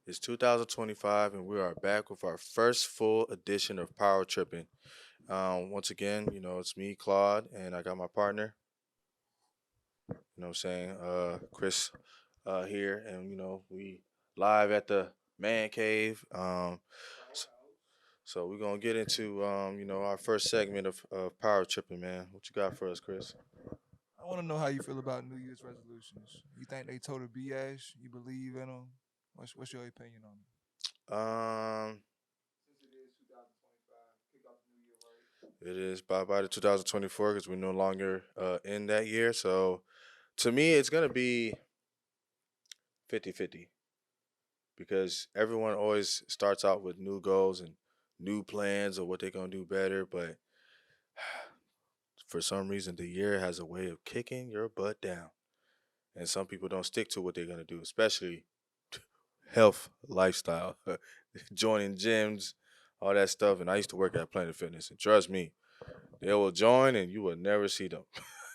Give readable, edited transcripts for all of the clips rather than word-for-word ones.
It's 2025, and we are back with our first full edition of Power Tripping. Once again, it's me, Claude, and I got my partner, saying, Chris, here, and we live at the man cave. S- so we're gonna get into, our first segment of Power Tripping, man. What you got for us, Chris? I want to know how you feel about New Year's resolutions. You think they total BS? You believe in them? What's your opinion on them? Um, Since it is 2025, kick off the new year, right? it is bye bye to 2024 because we're no longer in that year. So to me, it's gonna be 50-50 because everyone always starts out with new goals and new plans of what they're gonna do better, but for some reason the year has a way of kicking your butt down. And some people don't stick to what they're gonna do, especially health, lifestyle, joining gyms, all that stuff. And I used to work at Planet Fitness, and trust me, they will join and you will never see them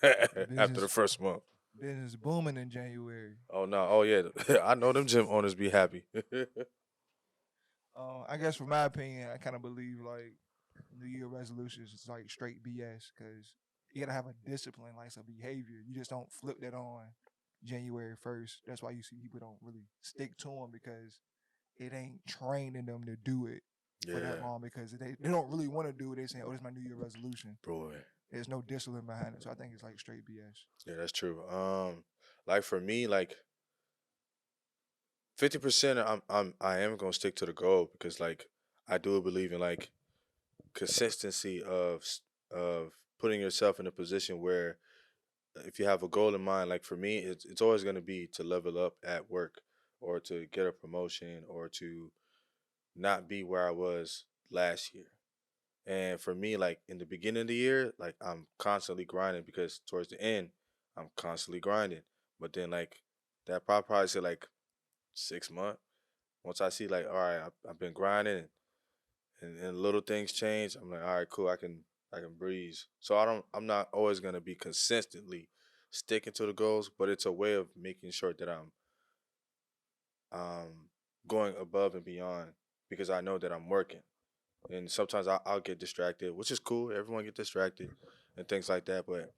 after the Business first month. business booming in January. Oh no, oh yeah, I know them gym owners be happy. I guess for my opinion, I kind of believe like New Year resolutions is like straight BS because you gotta have a discipline, like some behavior. You just don't flip that on January 1st. That's why you see people don't really stick to them because it ain't training them to do it for that Yeah, long because they don't really want to do it. They say, "Oh, this is my New Year resolution." boy. There's no discipline behind it, so I think it's like straight BS. Yeah, that's true. Like for me, like 50%, I am gonna stick to the goal because like I do believe in like consistency of putting yourself in a position where if you have a goal in mind, like for me, it's always gonna be to level up at work or to get a promotion or to not be where I was last year. And for me, like in the beginning of the year, like I'm constantly grinding because towards the end, I'm constantly grinding. But then like that probably say like 6 months. Once I see like, all right, I've been grinding and little things change, I'm like, all right, cool, I can breeze. So I'm not always gonna be consistently sticking to the goals, but it's a way of making sure that I'm um going above and beyond because I know that I'm working. And sometimes I'll get distracted, which is cool. Everyone get distracted and things like that. But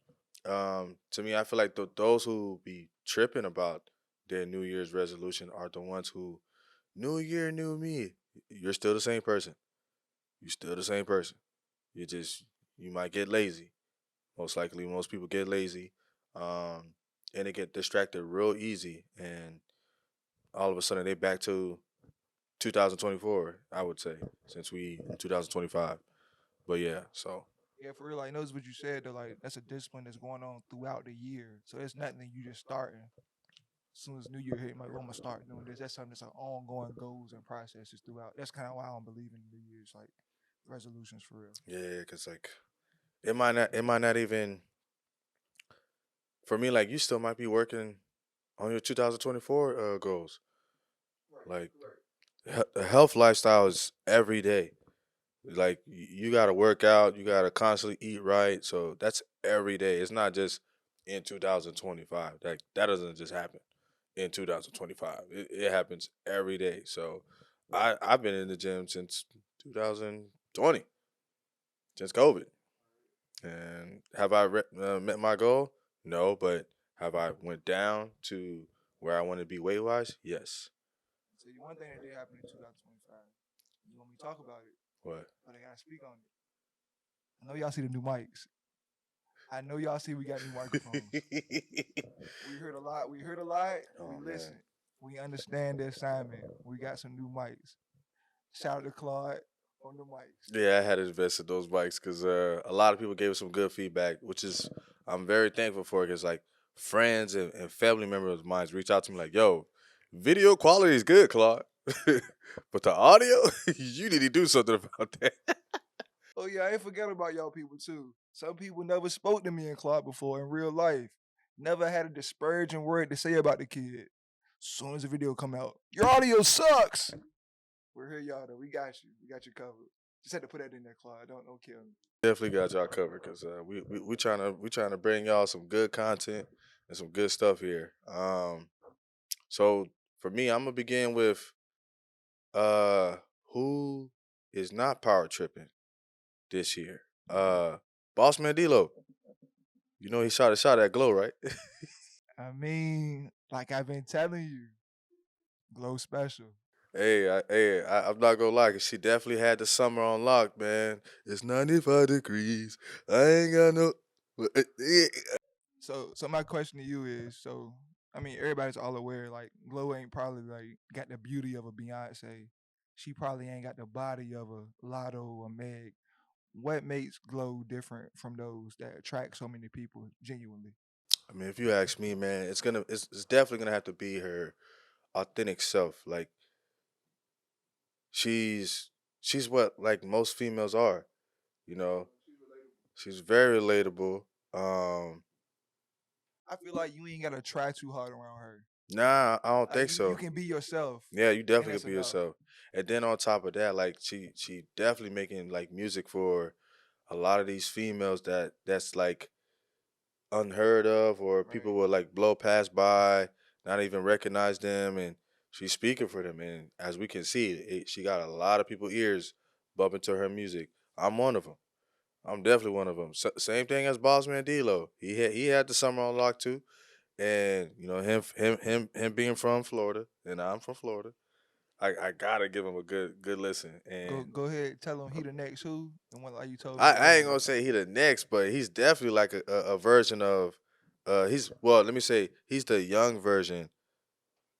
to me, I feel like those who be tripping about their New Year's resolution are the ones who New Year, new me. You're still the same person. You're still the same person. You just you might get lazy. Most likely, most people get lazy, um, and they get distracted real easy, and all of a sudden they back to 2024. I would say since we in 2025. But yeah, so Yeah, for real, like knows what you said. Though, like that's a discipline that's going on throughout the year. So it's nothing that you just starting. As soon as New Year hit, like, well, I'm gonna start doing this. That's something that's an ongoing goals and processes throughout. That's kind of why I don't believe in New Year's like resolutions for real. yeah, cause like it might not even for me. Like you still might be working on your 2024 goals. Right, Like correct. the health lifestyle is every day. Like you got to work out, you got to constantly eat right. So that's every day. It's not just in 2025. That doesn't just happen in 2025. It happens every day. So I've been in the gym since 2020, since COVID. And have I met my goal? No, but have I went down to where I want to be weight wise? Yes. So the one thing that did happen in 2025, you want me to talk about it, What? but I gotta speak on it. I know y'all see the new mics. I know y'all see we got new microphones. We heard a lot. We heard a lot. We Oh man. listened. We understand the assignment. We got some new mics. Shout out to Claude on the mics. Yeah, I had to invest in those bikes because a lot of people gave us some good feedback, which is I'm very thankful for. Because like friends and family members of mine reach out to me like, "Yo, video quality is good, Claude, but the audio, you need to do something about that." Oh yeah, I ain't forget about y'all people too. Some people never spoke to me in Claude before in real life. Never had a disparaging word to say about the kid. Soon as the video come out, your audio sucks. We're here, y'all. Though we got you. We got you covered. Just had to put that in there, Claude. Don't kill me. Definitely got y'all covered because we trying to bring y'all some good content and some good stuff here. So for me, I'm gonna begin with Uh, who is not power tripping this year? Boss Man D-Lo. You know he shot a shot at Glow, right? I mean, like I've been telling you, Glow special. I'm not gonna lie, 'cause she definitely had the summer on lock, man. It's 95 degrees. I ain't got no. So my question to you is, so I mean, everybody's all aware, like Glow ain't probably like got the beauty of a Beyonce. She probably ain't got the body of a Lotto or Meg. What makes Glow different from those that attract so many people genuinely? I mean, if you ask me, man, it's definitely gonna have to be her authentic self. Like she's she's what like most females are. You know, she's very relatable. Um, I feel like you ain't gotta try too hard around her. nah, I don't Like think you so. can be yourself, Yeah, you and definitely that's could be enough. yourself. And then on top of that, like she definitely making like music for a lot of these females that's like unheard of, or Right. people will like blow past by, not even recognize them, and she's speaking for them. And as we can see, she got a lot of people ears bumping to her music. I'm one of them. I'm definitely one of them. Same thing as Bossman D-Lo. He had the summer on lock too, and you know him being from Florida, and I'm from Florida. I gotta give him a good listen. And Go ahead, tell him he the next who, and what like you told I, me I ain't earlier. gonna say he the next, but he's definitely like a version of he's well, let me say he's the young version.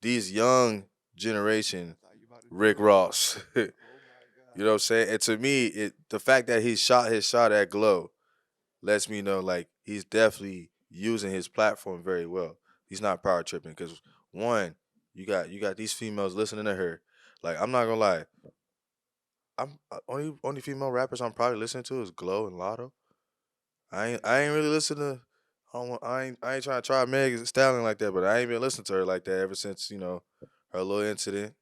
These young generation I thought you about to Rick do it. Ross. You Oh my know what I'm god. saying? And to me, the fact that he shot his shot at Glow lets me know like he's definitely using his platform very well. He's not power tripping because one, you got these females listening to her. Like I'm not gonna lie, I'm only female rappers I'm probably listening to is Glow and Lotto. I ain't really listen to. I ain't trying to try Meg Thee Stallion like that, but I ain't been listening to her like that ever since her little incident.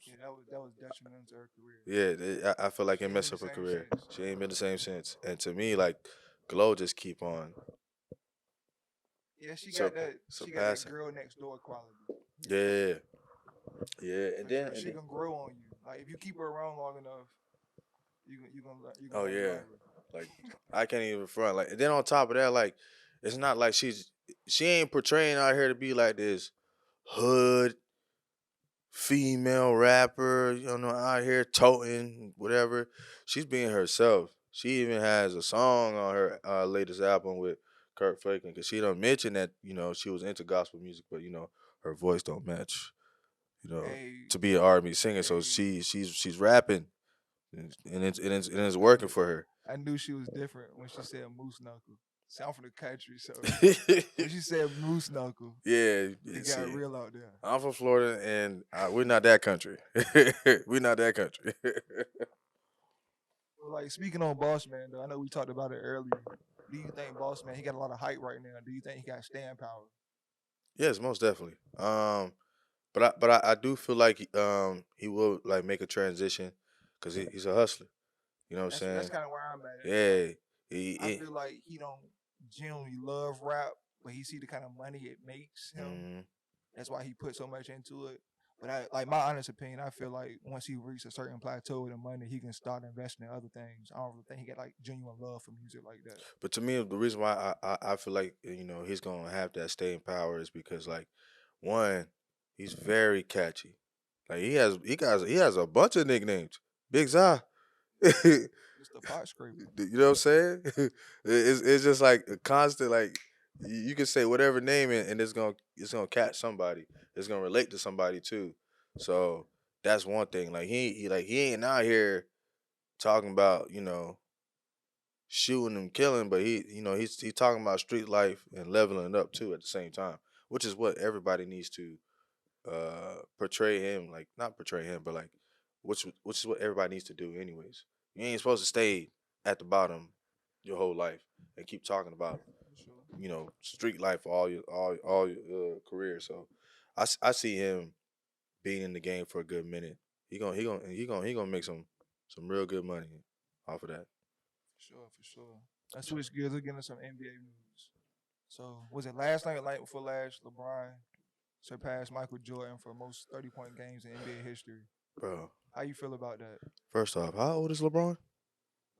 Yeah, that was detrimental to her career. Yeah, I feel like She it ain't messed been the up her same career. since. She ain't been the same since. And to me, like Glow just keep on Yeah, she got surpa- that. She got that surpassing. girl next door quality Yeah, yeah, and for then sure. and She then. can grow on you. Like if you keep her around long enough, you gonna Oh learn to yeah, love her. like I can't even front. Like and then on top of that, like it's not like she ain't portraying out here to be like this hood female rapper, out here toting whatever. She's being herself. She even has a song on her latest album with Kurt Franklin because she don't mention that she was into gospel music, but her voice don't match. Hey, To be an R&B singer, so hey, she's rapping and it's I working knew for her. I knew she was different when she said moose knuckle. See, I'm from the country, so when she said moose knuckle, Yeah, it got see, real out there. I'm from Florida, and we're not that country. We're not that country. Well, like speaking on Boss Man, though, I know we talked about it earlier. Do you think Boss Man he got a lot of hype right now? Do you think he got staying power? Yes, most definitely. But I do feel like he will like make a transition because he's a hustler. You know what I'm That's saying? kind of where I'm at. Like Yeah. I feel like he don't genuinely love rap, but he see the kind of money it makes him. Mm, That's why he put so much into it. But I like my honest opinion. I feel like once he reaches a certain plateau with the money, he can start investing in other things. I don't really think he got like genuine love for music like that. but to me, the reason why I feel like he's gonna have that staying power is because like one, he's very catchy. Like he has a bunch of nicknames. Big Za. Mr. Pot Scraper. You know what I'm saying? It's just like a constant like you can say whatever name and it's gonna catch somebody. It's gonna relate to somebody too. So that's one thing. Like he ain't out here talking about shooting and killing, but he's talking about street life and leveling up too at the same time, which is what everybody needs to portray him, like not portray him, but like which is what everybody needs to do anyways. You ain't supposed to stay at the bottom your whole life and keep talking about For sure. street life for all your career. So I see him being in the game for a good minute. He gonna make some real good money off of that. For sure, for sure. Let's switch gears. Let's get into some NBA news. So, was it last night or night before last? LeBron surpassed Michael Jordan for most 30-point games in NBA history. Bro. How you feel about that? First off, how old is LeBron?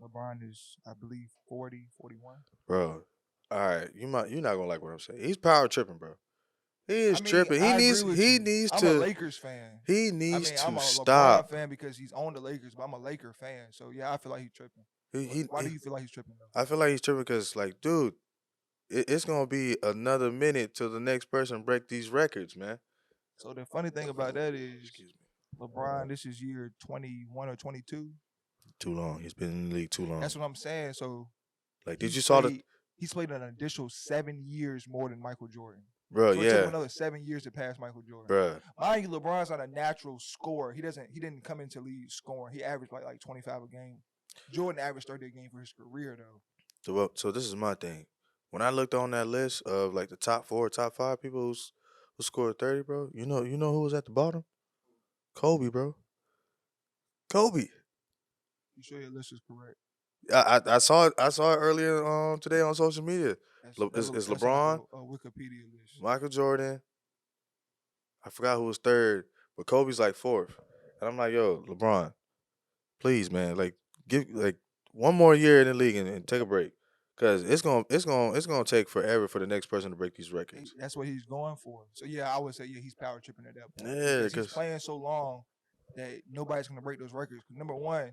LeBron is, I believe, 40, 41. Bro, all right, you're not gonna like what I'm saying. He's power tripping, bro. He I is mean, tripping. I agree with you. I'm a Lakers fan. He I needs mean, I'm to a LeBron stop. fan because he's on the Lakers, but I'm a Laker fan. So yeah, I feel like he's tripping. He, But he, why do he you feel like he's tripping though? I feel like he's tripping because, like, dude, it's gonna be another minute till the next person break these records, man. So the funny thing about that is Excuse me. LeBron, this is year 21 or 22. Too long. He's been in the league too long. That's what I'm saying. So Like, did he's you saw the, played he's played an additional 7 years more than Michael Jordan. bro? So it took him Yeah, another 7 years to pass Michael Jordan. bro. Mind you, LeBron's not a natural scorer. He didn't come into league scoring. He averaged like 25 a game. Jordan averaged 30 a game for his career though. So this is my thing. When I looked on that list of like the top 4, top 5 people who scored 30, bro. You know who was at the bottom? Kobe, bro. Kobe. You sure your list is correct? I saw it. I saw it earlier today on social media. It's That's in like LeBron, a Wikipedia list. Michael Jordan. I forgot who was third, but Kobe's like fourth. And I'm like, yo, LeBron, please, man, like give like one more year in the league and take a break, cause it's gonna take forever for the next person to break these records. That's what he's going for. So yeah, I would say yeah, he's power tripping at that point Yeah, because he's cause playing so long that nobody's gonna break those records. Number one,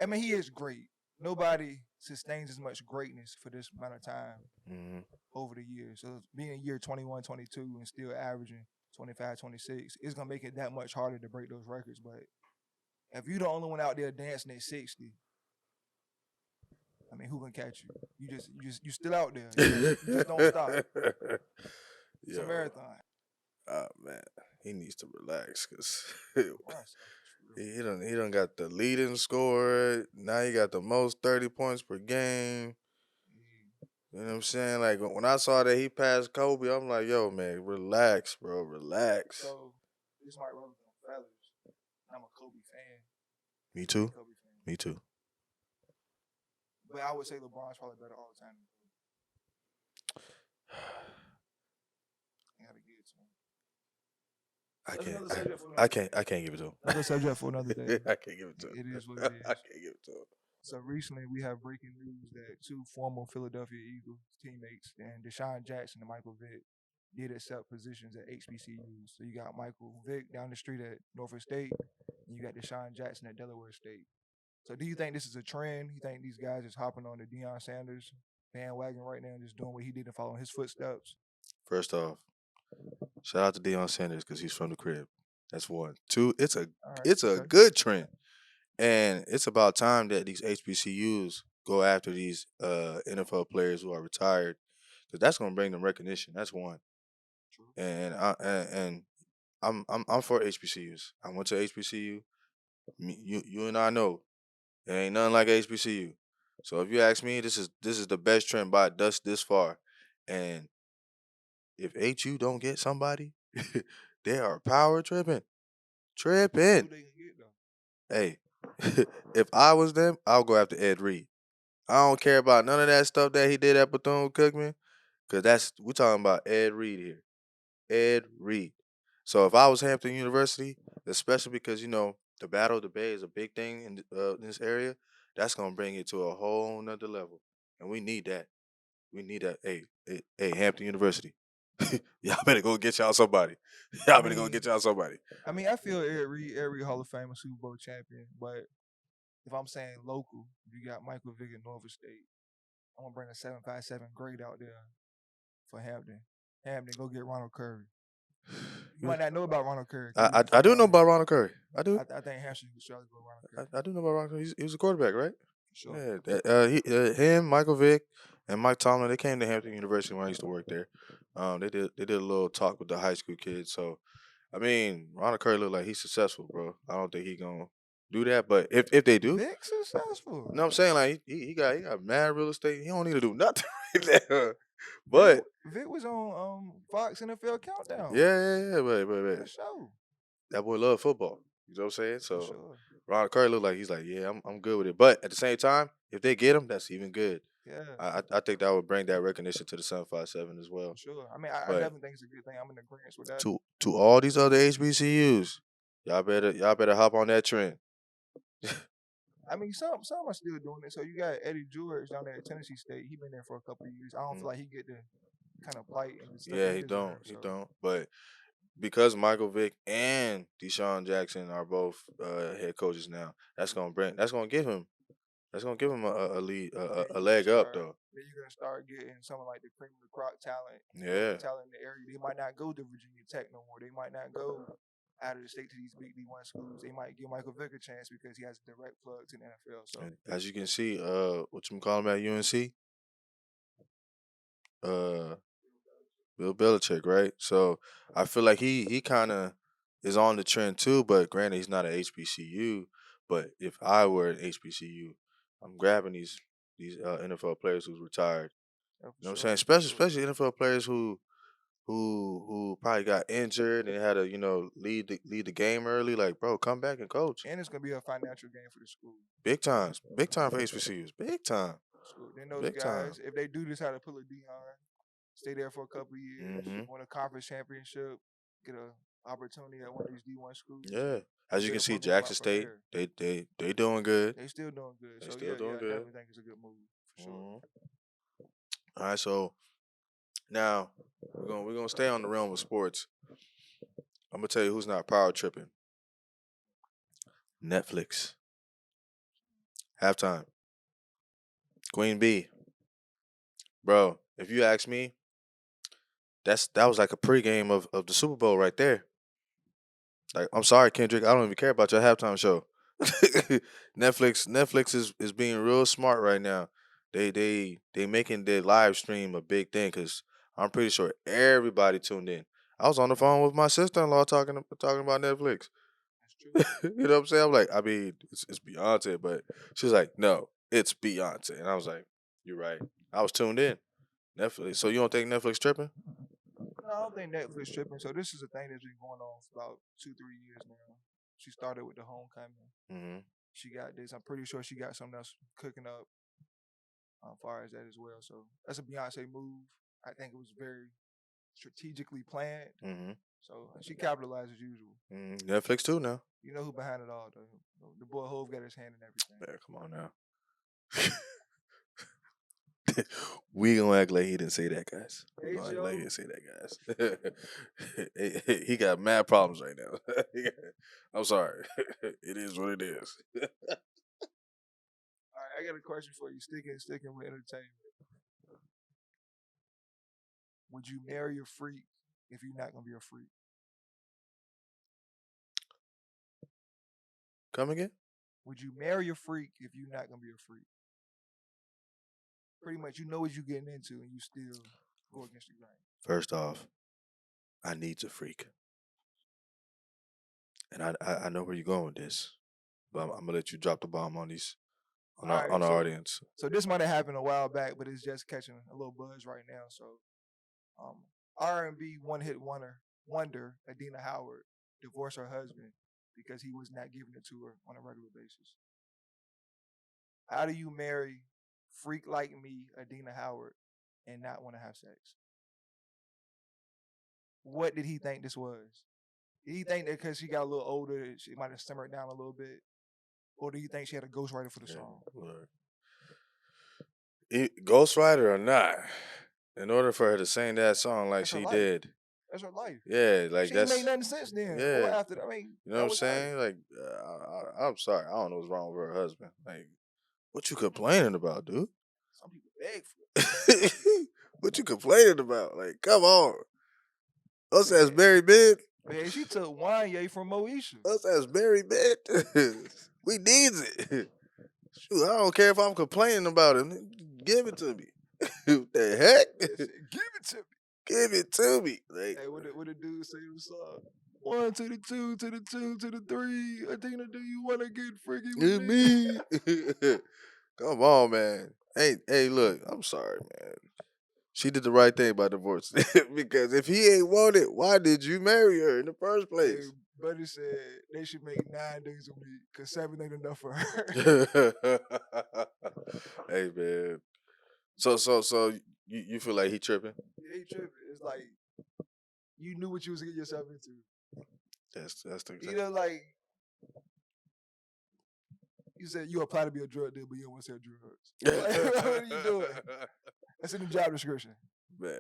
I mean he is great. Nobody sustains as much greatness for this amount of time mhm. over the years. So being year 21, 22 and still averaging 25, 26, it's gonna make it that much harder to break those records. But if you're the only one out there dancing at 60, I mean, who can catch you? You still out there. You just don't stop. It's a Yo, marathon. oh man, he needs to relax, cause Honestly, he done got the leading scorer. Now he got the most 30 points per game. You know what I'm saying? Like when I saw that he passed Kobe, I'm like, yo, man, relax, bro, relax. So this might run with them fellas. I'm a Kobe fan, Me big too. Kobe fan. Me too. But I would say LeBron's probably better all the time. I gotta give it to him. I That's can't. another subject for another day. I can't give it to him. Another subject for another day. I can't give it to him. It is what I it is. can't give it to him. So recently we have breaking news that two former Philadelphia Eagles teammates and Deshaun Jackson and Michael Vick did accept positions at HBCUs. So you got Michael Vick down the street at Norfolk State, and you got Deshaun Jackson at Delaware State. So do you think this is a trend? You think these guys is hopping on the Deion Sanders bandwagon right now and just doing what he did and following his footsteps? First off, shout out to Deion Sanders because he's from the crib. That's one. Two, All right, it's a okay. good trend, and it's about time that these HBCUs go after these NFL players who are retired, because that's gonna bring them recognition. That's one. True. And I'm for HBCUs. I went to HBCU. You and I know there ain't nothing like HBCU. So if you ask me, this is the best trend by this far. And if HU don't get somebody, they are power tripping. Who Tripping. they can get though? Hey, if I was them, I'll go after Ed Reed. I don't care about none of that stuff that he did at Bethune Cookman, cause we talking about Ed Reed here. Ed Reed. So if I was Hampton University, especially because the Battle of the Bay is a big thing in this area, that's gonna bring it to a whole nother level, and we need that. We need that. Hey, Hampton University, y'all better go get y'all somebody. I Y'all better go mean, get y'all somebody. I feel every Hall of Fame Super Bowl champion, but if I'm saying local, you got Michael Vick at Norfolk State. I'm gonna bring a 757 grade out there for Hampton. Hampton, go get Ronald Curry. You might not know about Ronald Curry because he wasn't I from do know down about here. Ronald Curry. I do. I think Hampton should go Ronald Curry. I do know about Ronald Curry. He was a quarterback, right? Sure. Yeah. Him, Michael Vick, and Mike Tomlin. They came to Hampton University when I used to work there. They did a little talk with the high school kids. So I mean, Ronald Curry look like he's successful, bro. I don't think he gonna do that. But if they do, Vic successful. you know what I'm saying? Like he got mad real estate. He don't need to do nothing right now. Vic, But Vic was on Fox NFL Countdown. yeah, For sure. that boy love football. You know what I'm saying? For So sure. Ronald Curry look like he's like, yeah, I'm good with it. But at the same time, if they get him, that's even good. Yeah. I think that would bring that recognition to the 757 as For well. sure. I mean, I But definitely think it's a good thing. I'm in agreement with that. to all these other HBCUs, Y'all better hop on that trend. I mean, some are still doing it. So you got Eddie George down there at Tennessee State. He been there for a couple of years. I don't feel like he get the kind of plight and the stuff Yeah, he he don't. deserves. He So don't. But because Michael Vick and Deshaun Jackson are both head coaches now, that's gonna give him a lead then a you're gonna leg up start. though. Then you're gonna start getting someone like the cream of the crop talent, Yeah. talent in the area. They might not go to Virginia Tech no more. They might not go out of the state to these big D1 schools. They might give Michael Vick a chance because he has a direct plug to the NFL. So And as you can see, what you call him at UNC, uh, Bill Belichick, right? So I feel like he kind of is on the trend too. But granted, he's not an HBCU. But if I were an HBCU, I'm grabbing these NFL players who's retired. yeah, You know what I'm for saying? sure, for sure. Especially NFL players who probably got injured and had to lead the game early. Like, bro, come back and coach. And it's gonna be a financial gain for the school. Big time for HBCUs, big time, School. Then those big time. guys, if they do decide to pull a Dion, stay there for a couple of years, Hmm. win a conference championship, get a opportunity at one of these D1 schools, Yeah, and as you can build a see, program Jackson out from State, there. they doing good. They still doing good. They So still yeah, doing I good. definitely think it's a good move for sure. Mhm. All right, so now we're gonna stay on the realm of sports. I'm gonna tell you who's not power tripping. Netflix. Halftime. Queen B. Bro, if you ask me, that was like a pregame of the Super Bowl right there. Like, I'm sorry, Kendrick, I don't even care about your halftime show. Netflix is being real smart right now. They making their live stream a big thing because I'm pretty sure everybody tuned in. I was on the phone with my sister in law talking about Netflix. That's true. You know what I'm saying? I'm like, I mean, it's Beyonce, but she's like, no, it's Beyonce, and I was like, you're right. I was tuned in. Netflix. So you don't think Netflix tripping? No, I don't think Netflix tripping. So this is a thing that's been going on for about 2-3 years now. She started with the Homecoming. Mm-hmm. She got this. I'm pretty sure she got something else cooking up as far as that as well. So that's a Beyonce move. I think it was very strategically planned. Mm-hmm. So she capitalized as usual. Netflix too now. You know who behind it all though? The boy Hove got his hand in everything. Yeah, come on now. We gonna act like he didn't say that, guys. We Hey gonna act like he Joe. didn't say that, guys. He got mad problems right now. I'm sorry. It is what it is. All right, I got a question for you. Sticking with entertainment. Would you marry a freak if you're not gonna be a freak? Come again? Would you marry a freak if you're not gonna be a freak? Pretty much, you know what you're getting into, and you still go against the grain. First off, I need a freak, and I know where you're going with this, but I'm gonna let you drop the bomb on these All right, on our audience. so this might have happened a while back, but it's just catching a little buzz right now. So, um, R&B wonder Adina Howard divorced her husband because he was not giving it to her on a regular basis. How do you marry freak like me, Adina Howard, and not want to have sex? What did he think this was? Did he think that because she got a little older, she might have simmered down a little bit? Or do you think she had a ghostwriter for the Yeah, song? look. Ghostwriter or not, in order for her to sing that song like That's her she life. did, That's her life. yeah, like She ain't make that's nothing since then or yeah. after. I mean, You know what that I'm was her. saying? Like, I'm sorry, I don't know what's wrong with her husband. Like, what you complaining about, dude? Some people beg for it. What you complaining about? Like, come on. Us as Man, married men, man, she took Wanye from Moesha. us as married men, we needs it. Shoot, I don't care if I'm complaining about it. Give it to me. The heck? She said, give it to me. Give it to me. Like, Hey, what the dude say in the song? 1 to the 2 to the 2 to the 3. Adina, do you want to get freaky with it's me? me. Come on, man. Hey, look, I'm sorry, man. She did the right thing by divorcing because if he ain't want it, why did you marry her in the first Hey, place? Buddy said they should make 9 days a week because 7 ain't enough for her. Hey, man. So you feel like he tripping? He tripping. It's like you knew what you was getting yourself into. That's the You exact. know, like you said you apply to be a drug dealer, but you don't want to sell drugs. Like, what are you doing? That's in the job description. Man,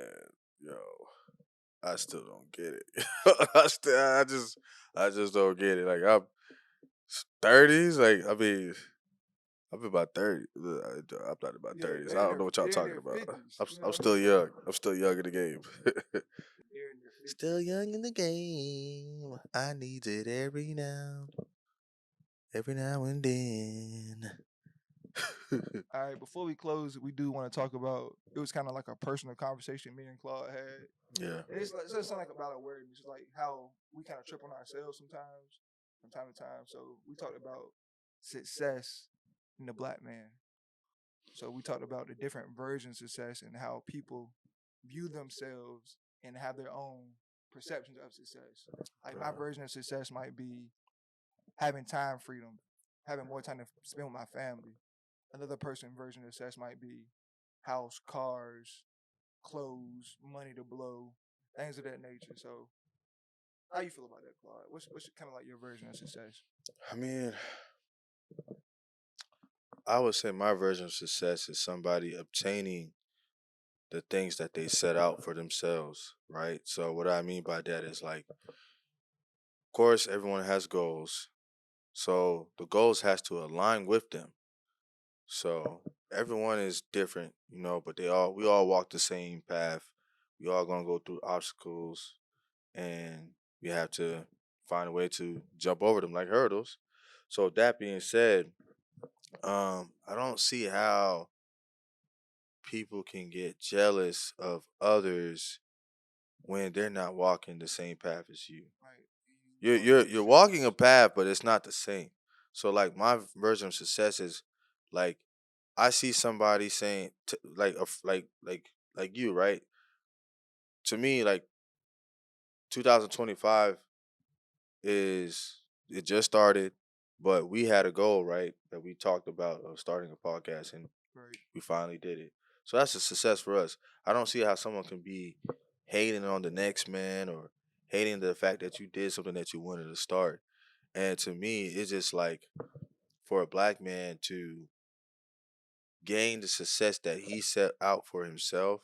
yo, I still don't get it. I just don't get it. Like I'm 30s. Like I mean, I'm about 30. I'm not about Yeah, 30s. I don't know what y'all they're in talking their about. 50s. I'm You I'm know, still young. I'm still young in the game. they're in their Still 50s. young in the game. I need it every now and then. All right, before we close, we do want to talk about. It was kind of like a personal conversation me and Claude had. Yeah, And it's like, so it's not like about awareness. It's like how we kind of trip on ourselves sometimes, from time to time. So we talked about success in the black man. So we talked about the different versions of success and how people view themselves and have their own perceptions of success. Like my bro. version of success might be having time freedom, having more time to spend with my family. Another person version of success might be house, cars, clothes, money to blow, things of that nature. So how you feel about that, Claude? What's kind of like your version of success? I mean, I would say my version of success is somebody obtaining the things that they set out for themselves, right? So what I mean by that is like, of course, everyone has goals. So the goals has to align with them. So everyone is different, but we all walk the same path. We all gonna go through obstacles, and we have to find a way to jump over them like hurdles. So that being said, I don't see how people can get jealous of others when they're not walking the same path as you. Right. You're Walking you're in the you're same walking a direction. path, but it's not the same. So like my version of success is like I see somebody saying like like you, right? To me, like 2025 is it just started, but we had a goal, right? That we talked about of starting a podcast, and Right. we finally did it. So that's a success for us. I don't see how someone can be hating on the next man or hating the fact that you did something that you wanted to start. And to me, it's just like for a black man to gain the success that he set out for himself,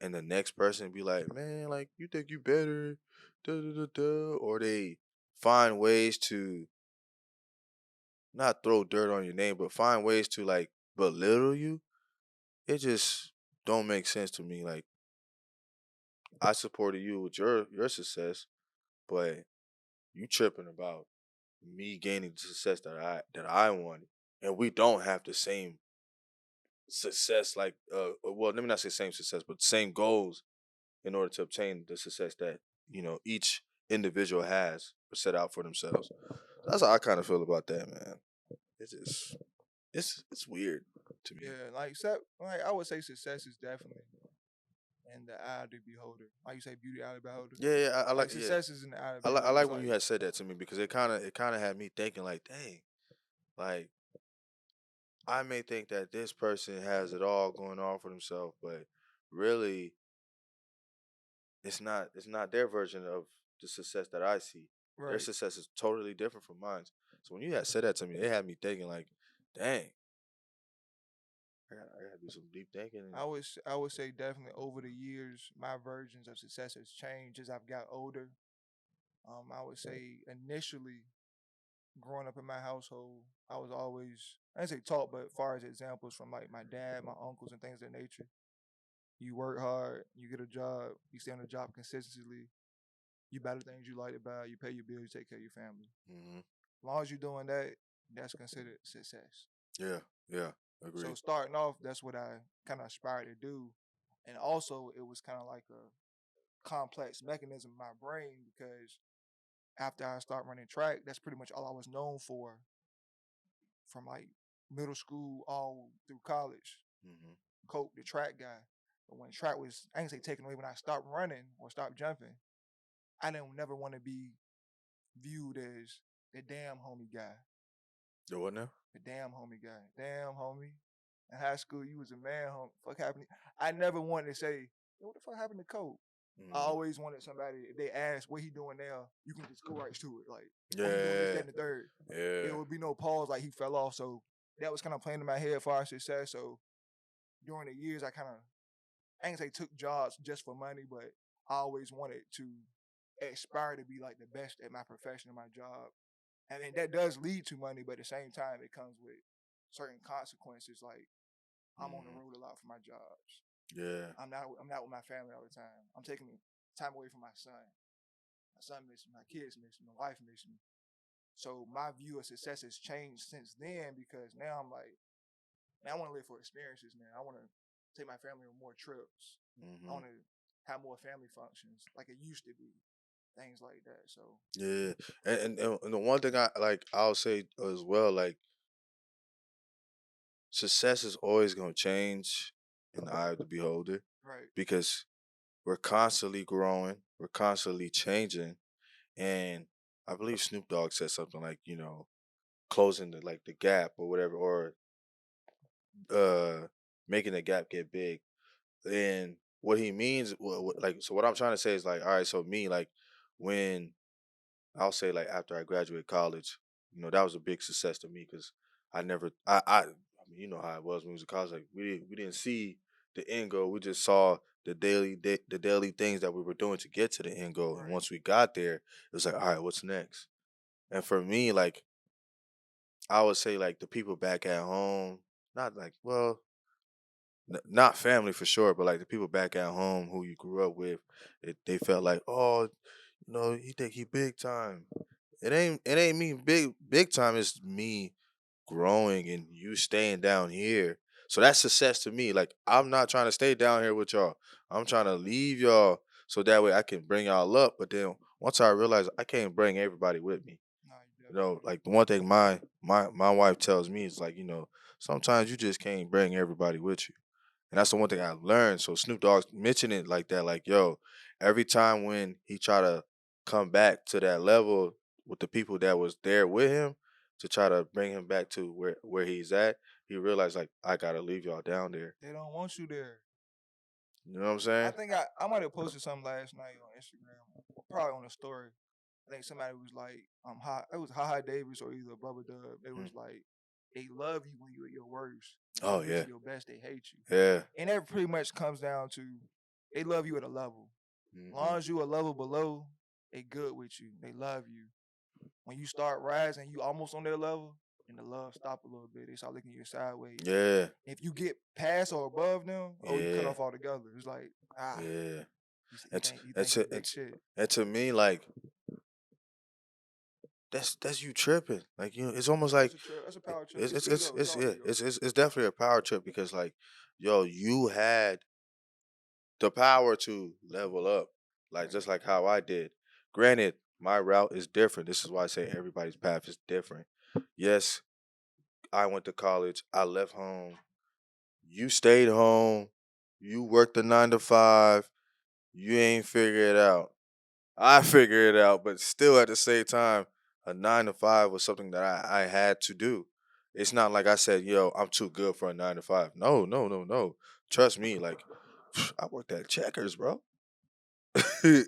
and the next person be like, man, like you think you better, da da da da, or they find ways to not throw dirt on your name, but find ways to like belittle you. It just don't make sense to me. Like I supported you with your success, but you tripping about me gaining the success that I wanted, and we don't have the same success. Like, well, let me not say same success, but same goals in order to obtain the success that each individual has or set out for themselves. That's how I kind of feel about that, man. It's just it's weird to me. Yeah, like I would say success is definitely in the eye of the beholder. Like you say, beauty eye of the beholder. Yeah, yeah, I Like like yeah. success is in the eye of the I beholder. like It's when you like had said that to me because it kind of had me thinking like, dang, like I may think that this person has it all going on for themselves, but really it's not their version of the success that I see. Their right. success is totally different from mine. So when you had said that to me, it had me thinking like, dang, I gotta do some deep thinking. And I would say definitely over the years, my versions of success has changed as I've got older. I would say initially growing up in my household, I was always I didn't say taught, but as far as examples from like my dad, my uncles, and things of that nature. You work hard, you get a job, you stay on the job consistently, you buy the things you like to buy, you pay your bills, you take care of your family. hmm As long as you're doing that, that's considered success. yeah, yeah, So agreed. starting off, that's what I kind of aspired to do. And also it was kind of like a complex mechanism in my brain because after I start running track, that's pretty much all I was known for from like middle school all through college. hmm Cope, the track guy. But when track was, I ain't say taken away, when I stopped running or stopped jumping, I didn't never want to be viewed as the damn homie guy. The what now? The damn homie guy. Damn homie. In high school, you was a man, homie. Fuck happened? I never wanted to say, "Yo, what the fuck happened to Cope?" I Mhm. always wanted somebody, if they ask what he doing now, you can just go right to it. Like, oh, he doing this, that, Yeah. and the third. It Yeah. would be no pause like he fell off. So that was kind of playing in my head for our success. So during the years, I kind of, I ain't say took jobs just for money, but I always wanted to aspire to be like the best at my profession and my job. And then that does lead to money, but at the same time, it comes with certain consequences. Like I'm on the Mhm. road a lot for my jobs. Yeah. I'm not with my family all the time. I'm taking time away from my son. My son misses me, my kids miss me, my wife miss me. So my view of success has changed since then because now I'm like, man, I want to live for experiences now. I want to take my family on more trips. I Mhm. want to have more family functions like it used to be, things like that. So Yeah. And the one thing I like, I'll say as well, like success is always gonna change in the eye of the beholder right, because we're constantly growing, we're constantly changing, and I believe Snoop Dogg said something like, closing the gap or whatever, or uh making the gap get big. And what he means, like, so what I'm trying to say is like, all right, so me, like, when I'll say like after I graduated college, that was a big success to me because I never, I mean, you know how it was when we was in college. Like we didn't see the end goal. We just saw the daily things that we were doing to get to the end goal. And right. once we got there, it was like, all right, what's next? And for me, like I would say, like the people back at home, not like, well, not family for sure, but like the people back at home who you grew up with, they felt like, oh, he think he big time. It ain't me big time. It's me growing and you staying down here. So that's success to me. Like I'm not trying to stay down here with y'all. I'm trying to leave y'all so that way I can bring y'all up. But then once I realize I can't bring everybody with me. No, you definitely Like the one thing my wife tells me is like, sometimes you just can't bring everybody with you. And that's the one thing I learned. So Snoop Dogg mentioned it like that, like, yo, every time when he try to come back to that level with the people that was there with him to try to bring him back to where he's at, he realized like I gotta leave y'all down there. they don't want you there. You know what I'm I saying? think I might have posted something last night on Instagram, probably on a story. I think somebody was like, it was Haha Davis or either Bubba Dub. It Mm. was like, they love you when you're at your worst. When Oh you get yeah. to your best, they hate you. Yeah. And that pretty much comes down to they love you at a level. As Hmm. long as you a level below, they good with you. They love you. When you start rising, you almost on their level, and the love stop a little bit. They start looking at you sideways. Yeah. If you get past or above them, oh, you cut Yeah. off altogether. It's like, Yeah. you And think you and think you to, and big to, shit. and to me, like that's you tripping. Like it's almost like That's a it- power trip. It's it's ego. It's it's all yeah, ego. it's definitely a power trip because like, yo, you had the power to level up, like Right. just like how I did. Granted, my route is different. This is why I say everybody's path is different. Yes, I went to college. I left home. You stayed home. You worked the 9 to 5. You ain't figure it out. I figured it out, but still at the same time, a 9 to 5 was something that I had to do. It's not like I said, yo, I'm too good for a 9 to 5. No, no, no, no. Trust me, like I worked at Checkers, bro. Feel you.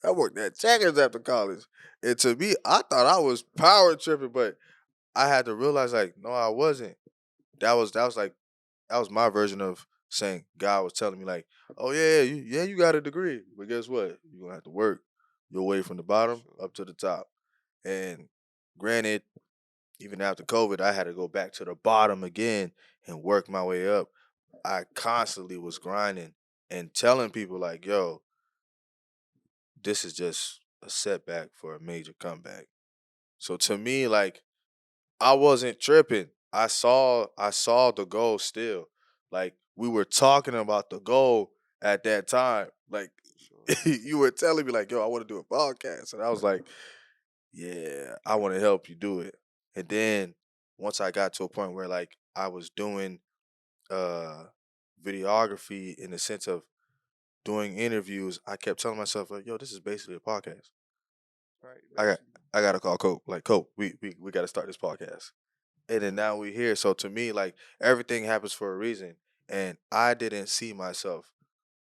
I worked at Checkers after college. And to me, I thought I was power tripping, but I had to realize like, no, I wasn't. That was my version of saying God was telling me like, oh yeah, you got a degree, but guess what? You're gonna have to work your way from the For bottom sure. up to the top. And granted, even after COVID, I had to go back to the bottom again and work my way up. I constantly was grinding and telling people like, yo, this is just a setback for a major comeback. So to me, like I wasn't tripping. I saw the goal still. Like we were talking about the goal at that time. Like For sure. you were telling me like, yo, I want to do a podcast. And I was like, yeah, I want to help you do it. And then once I got to a point where like I was doing uh videography in the sense of doing interviews, I kept telling myself like, yo, this is basically a podcast. Right. I got Basically. I gotta call Cope. Like Cope, we gotta start this podcast. And then now we here. So to me, like everything happens for a reason. And I didn't see myself.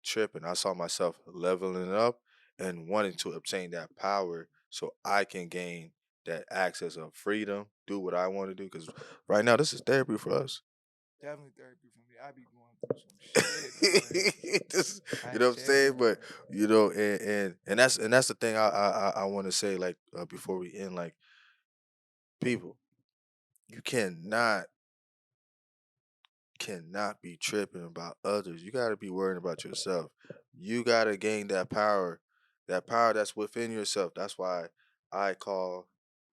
tripping. I saw myself leveling up and wanting to obtain that power so I can gain that access of freedom, do what I want to do. Because right now, this is therapy for us. Definitely therapy for me. I be going through some shit, boy. This, I you ain't know what I'm saying? telling you. But you know, and that's the thing I want to say, like before we end, like people, you cannot be tripping about others. You got to be worrying about yourself. You got to gain that power that's within yourself. That's why I call,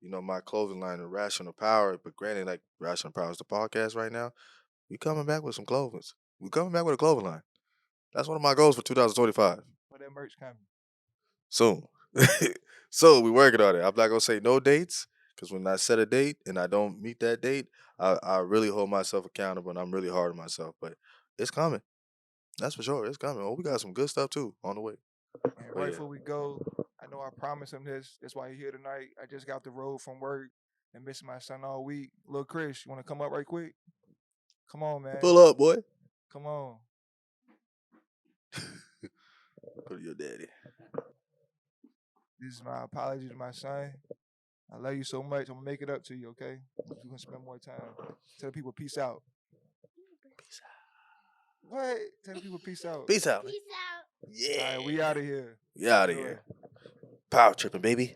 my clothing line irrational power. But granted, like rational power is the podcast right now. We coming back with some clothing. We coming back with a clothing line. That's one of my goals for 2025. But that merch coming. Soon. So we working on it. I'm not gonna say no dates because when I set a date and I don't meet that date, I really hold myself accountable and I'm really hard on myself. But it's coming. That's for sure. It's coming. Oh, we got some good stuff too on the way. And But right yeah. before we go, I know I promised him this. That's why he here tonight. I just got the road from work and missed my son all week. Little Chris, you want to come up right quick? Come on, man. Pull up, boy. Come on. Go to your daddy. This is my apology to my son. I love you so much. I'm gonna make it up to you, okay? We're gonna spend more time. Tell the people peace out. Peace out. What? Tell the people peace out. Peace out. Peace out. Yeah. All right, we out of here. We out of Enjoy. here. Power tripping, baby.